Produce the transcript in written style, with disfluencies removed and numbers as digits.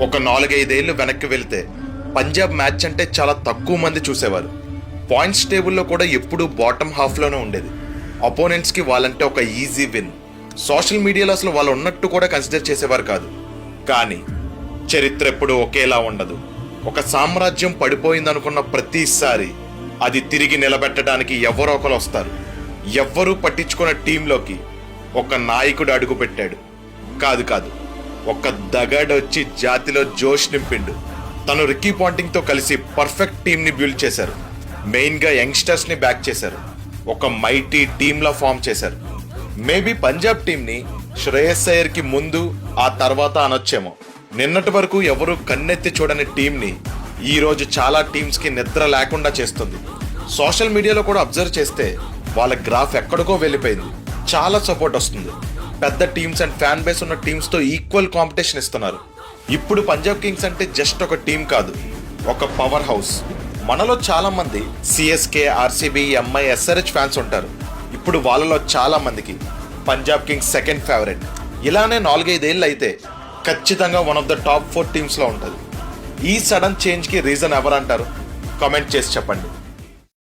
ఒక 4-5 ఏళ్ళు వెనక్కి వెళ్తే పంజాబ్ మ్యాచ్ అంటే చాలా తక్కువ మంది చూసేవారు. పాయింట్స్ టేబుల్లో కూడా ఎప్పుడూ బాటమ్ హాఫ్లోనే ఉండేది. అపోనెంట్స్కి వాళ్ళంటే ఒక ఈజీ విన్. సోషల్ మీడియాలో అసలు వాళ్ళు ఉన్నట్టు కూడా కన్సిడర్ చేసేవారు కాదు. కానీ చరిత్ర ఎప్పుడూ ఒకేలా ఉండదు. ఒక సామ్రాజ్యం పడిపోయిందనుకున్న ప్రతిసారి అది తిరిగి నిలబెట్టడానికి ఎవరో ఒకరు వస్తారు. ఎవ్వరూ పట్టించుకున్న టీంలోకి ఒక నాయకుడు అడుగుపెట్టాడు. కాదు, ఒక దగడొచ్చి జాతిలో జోష్ నింపిండు. తను రిక్కీ పాంటింగ్తో కలిసి పర్ఫెక్ట్ టీంని బిల్డ్ చేశారు. మెయిన్గా యంగ్స్టర్స్ని బ్యాక్ చేశారు. ఒక మైటీ టీంలా ఫామ్ చేశారు. మేబీ పంజాబ్ టీంని శ్రేయస్ అయ్యర్కి ముందు ఆ తర్వాత అనొచ్చేమో. నిన్నటి వరకు ఎవరు కన్నెత్తి చూడని టీంని ఈరోజు చాలా టీమ్స్కి నిద్ర లేకుండా చేస్తుంది. సోషల్ మీడియాలో కూడా అబ్జర్వ్ చేస్తే వాళ్ళ గ్రాఫ్ ఎక్కడికో వెళ్ళిపోయింది. చాలా సపోర్ట్ వస్తుంది. పెద్ద టీమ్స్ అండ్ ఫ్యాన్ బేస్ ఉన్న టీమ్స్తో ఈక్వల్ కాంపిటీషన్ ఇస్తున్నారు. ఇప్పుడు పంజాబ్ కింగ్స్ అంటే జస్ట్ ఒక టీం కాదు, ఒక పవర్ హౌస్. మనలో చాలా మంది CSK, RCB, MI, SRH fans ఉంటారు. ఇప్పుడు వాళ్ళలో చాలా మందికి పంజాబ్ కింగ్స్ సెకండ్ ఫేవరెట్. ఇలానే 4-5 ఏళ్ళు అయితే ఖచ్చితంగా వన్ ఆఫ్ ద టాప్ 4 టీమ్స్లో ఉంటుంది. ఈ సడన్ చేంజ్కి రీజన్ ఎవరంటారు? కామెంట్ చేసి చెప్పండి.